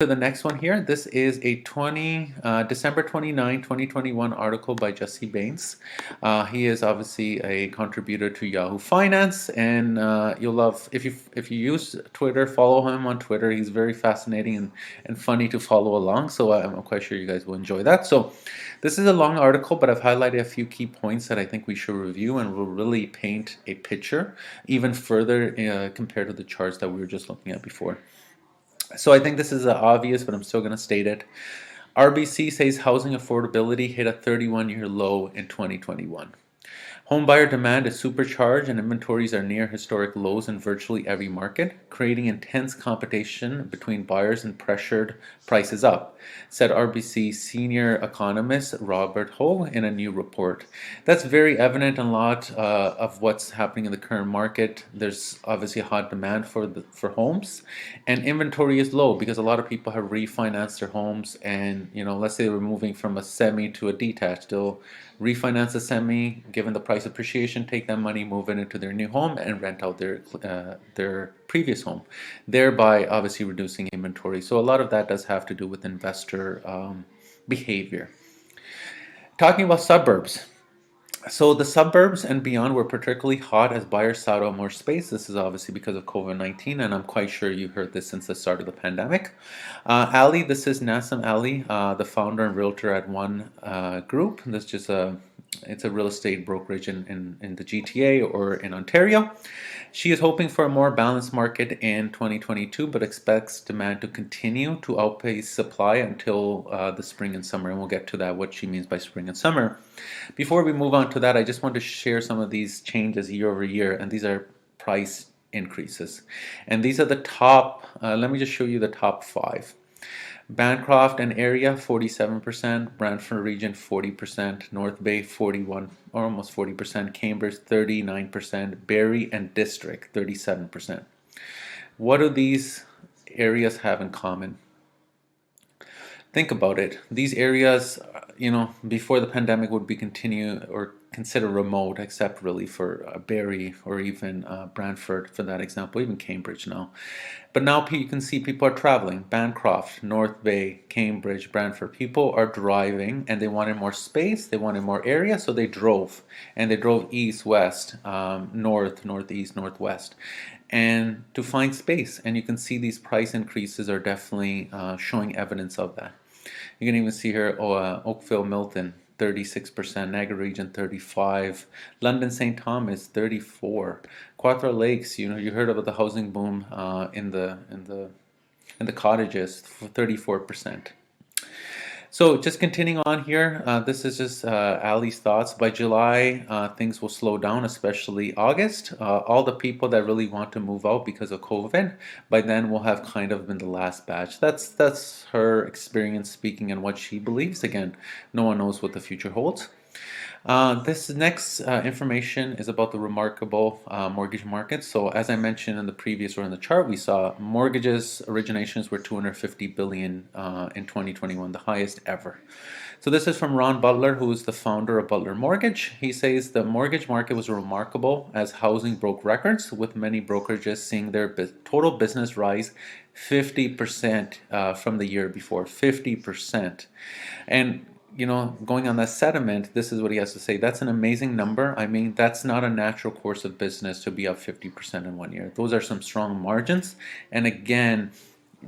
to the next one here. This is a December 29, 2021 article by Jesse Bains. He is obviously a contributor to Yahoo Finance, and you'll love if you use Twitter, follow him on Twitter. He's very fascinating and funny to follow along. So I'm quite sure you guys will enjoy that. So this is a long article, but I've highlighted a few key points that I think we should review and will really paint a picture even further compared to the charts that we were just looking at before. So I think this is obvious, but I'm still going to state it. RBC says housing affordability hit a 31-year low in 2021. Homebuyer demand is supercharged and inventories are near historic lows in virtually every market, creating intense competition between buyers and pressured prices up, said RBC senior economist Robert Ho in a new report. That's very evident in a lot of what's happening in the current market. There's obviously a hot demand for homes, and inventory is low because a lot of people have refinanced their homes, and let's say they were moving from a semi to a detached, they'll refinance a semi, given the price appreciation, take that money, move it into their new home, and rent out their previous home, thereby obviously reducing inventory. So a lot of that does have to do with investor behavior. Talking about suburbs. So the suburbs and beyond were particularly hot as buyers sought out more space. This is obviously because of COVID-19, and I'm quite sure you heard this since the start of the pandemic. Ali, this is Nassim Ali, the founder and realtor at One Group. It's a real estate brokerage in the GTA or in Ontario. She is hoping for a more balanced market in 2022, but expects demand to continue to outpace supply until the spring and summer. And we'll get to that, what she means by spring and summer. Before we move on to that, I just want to share some of these changes year over year, and these are price increases. And these are the top, let me just show you the top 5. Bancroft and area 47%, Brantford region 40%, North Bay 41 or almost 40%, Cambridge 39%, Barrie and District 37%. What do these areas have in common? Think about it. These areas, before the pandemic would be considered remote, except really for Barrie or even Brantford, for that example, even Cambridge now. But now you can see people are traveling. Bancroft, North Bay, Cambridge, Brantford. People are driving and they wanted more space, they wanted more area, so they drove. And they drove east, west, north, northeast, northwest, and to find space. And you can see these price increases are definitely showing evidence of that. You can even see here Oakville, Milton, 36%, Niagara Region 35%, London St. Thomas 34%, Quattro Lakes. You heard about the housing boom in the cottages, 34%. So just continuing on here, this is just Ali's thoughts. By July, things will slow down, especially August. All the people that really want to move out because of COVID, by then will have kind of been the last batch. That's her experience speaking and what she believes. Again, no one knows what the future holds. This next information is about the remarkable mortgage market. So as I mentioned in the previous or in the chart, we saw mortgages originations were 250 billion in 2021, the highest ever. So this is from Ron Butler, who is the founder of Butler Mortgage. He says the mortgage market was remarkable as housing broke records, with many brokerages seeing their total business rise 50% from the year before, 50%. And going on that sentiment, this is what he has to say. That's an amazing number. I mean, that's not a natural course of business to be up 50% in 1 year. Those are some strong margins. And again,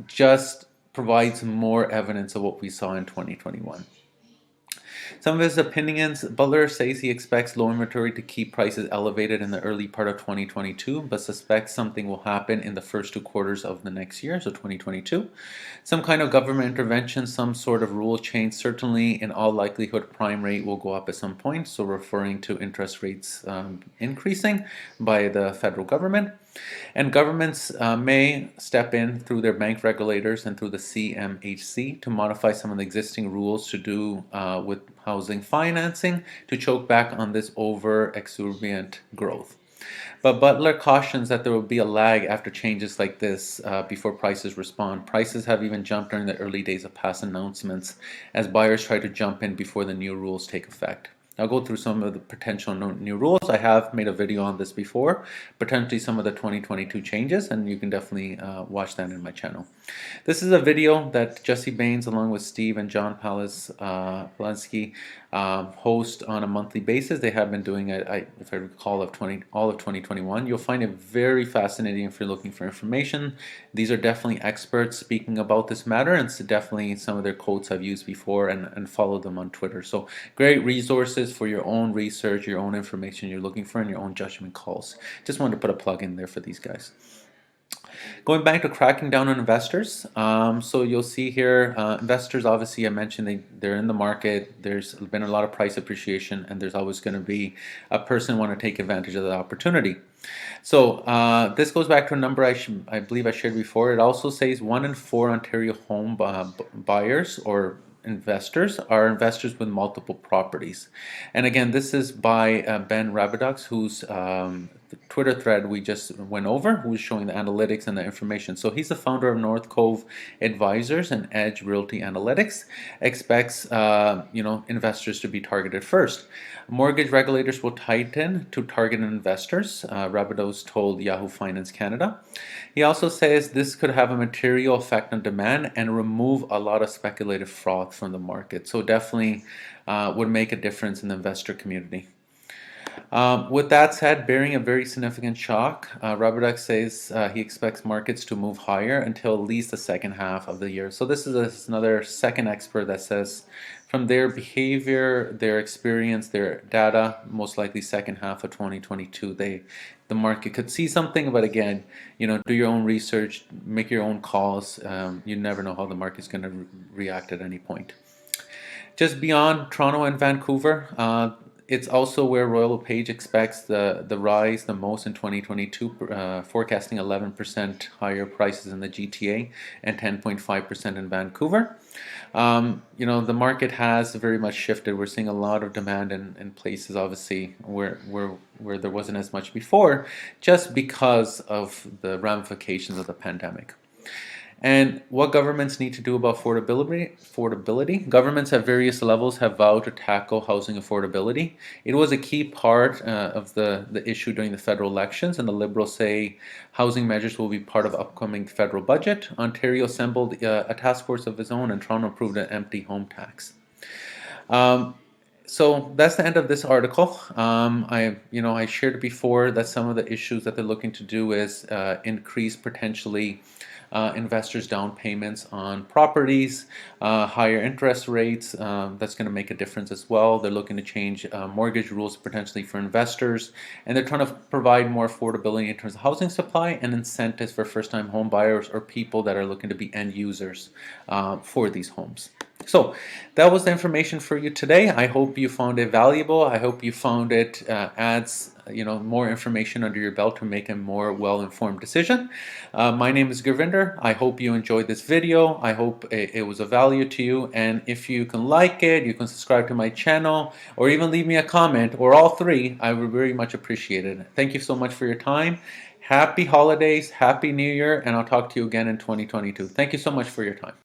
just provides more evidence of what we saw in 2021. Some of his opinions, Butler says he expects low inventory to keep prices elevated in the early part of 2022, but suspects something will happen in the first 2 quarters of the next year, so 2022. Some kind of government intervention, some sort of rule change. Certainly, in all likelihood, prime rate will go up at some point, so referring to interest rates increasing by the federal government. And governments may step in through their bank regulators and through the CMHC to modify some of the existing rules to do with housing financing to choke back on this over-exuberant growth. But Butler cautions that there will be a lag after changes like this before prices respond. Prices have even jumped during the early days of past announcements as buyers try to jump in before the new rules take effect. I'll go through some of the potential new rules. I have made a video on this before, potentially some of the 2022 changes, and you can definitely watch that in my channel. This is a video that Jesse Bains, along with Steve and John Palansky, host on a monthly basis. They have been doing it, if I recall, all of 2021. You'll find it very fascinating if you're looking for information. These are definitely experts speaking about this matter, and it's definitely some of their quotes I've used before and follow them on Twitter. So great resources for your own research, your own information you're looking for, and your own judgment calls. Just wanted to put a plug in there for these guys. Going back to cracking down on investors, so you'll see here, investors, obviously I mentioned they're in the market, there's been a lot of price appreciation, and there's always going to be a person want to take advantage of the opportunity. So this goes back to a number I believe I shared before. It also says 1 in 4 Ontario home buyers or investors are investors with multiple properties. And again, this is by Ben Rabadux, whose Twitter thread we just went over, who's showing the analytics and the information. So he's the founder of North Cove Advisors and Edge Realty Analytics. Expects investors to be targeted first. Mortgage regulators will tighten to target investors, Rabadux told Yahoo Finance Canada. He also says this could have a material effect on demand and remove a lot of speculative fraud from the market. So definitely would make a difference in the investor community. With that said, bearing a very significant shock, Rabadux says he expects markets to move higher until at least the second half of the year. So this is another second expert that says from their behavior, their experience, their data, most likely second half of 2022, the market could see something. But again, do your own research, make your own calls. You never know how the market's going to react at any point. Just beyond Toronto and Vancouver, it's also where Royal LePage expects the rise the most in 2022, forecasting 11% higher prices in the GTA and 10.5% in Vancouver. The market has very much shifted. We're seeing a lot of demand in places, obviously, where there wasn't as much before, just because of the ramifications of the pandemic. And what governments need to do about affordability. Governments at various levels have vowed to tackle housing affordability. It was a key part of the issue during the federal elections, and the Liberals say housing measures will be part of upcoming federal budget. Ontario assembled a task force of its own, and Toronto approved an empty home tax. So that's the end of this article. I shared before that some of the issues that they're looking to do is increase potentially investors' down payments on properties, higher interest rates. That's going to make a difference as well. They're looking to change mortgage rules potentially for investors, and they're trying to provide more affordability in terms of housing supply and incentives for first-time home buyers or people that are looking to be end users for these homes. So that was the information for you today. I hope you found it valuable. I hope you found it adds more information under your belt to make a more well-informed decision. My name is Gurvinder. I hope you enjoyed this video. I hope it was of value to you. And if you can like it, you can subscribe to my channel, or even leave me a comment, or all three. I would very much appreciate it. Thank you so much for your time. Happy holidays, Happy New Year, and I'll talk to you again in 2022. Thank you so much for your time.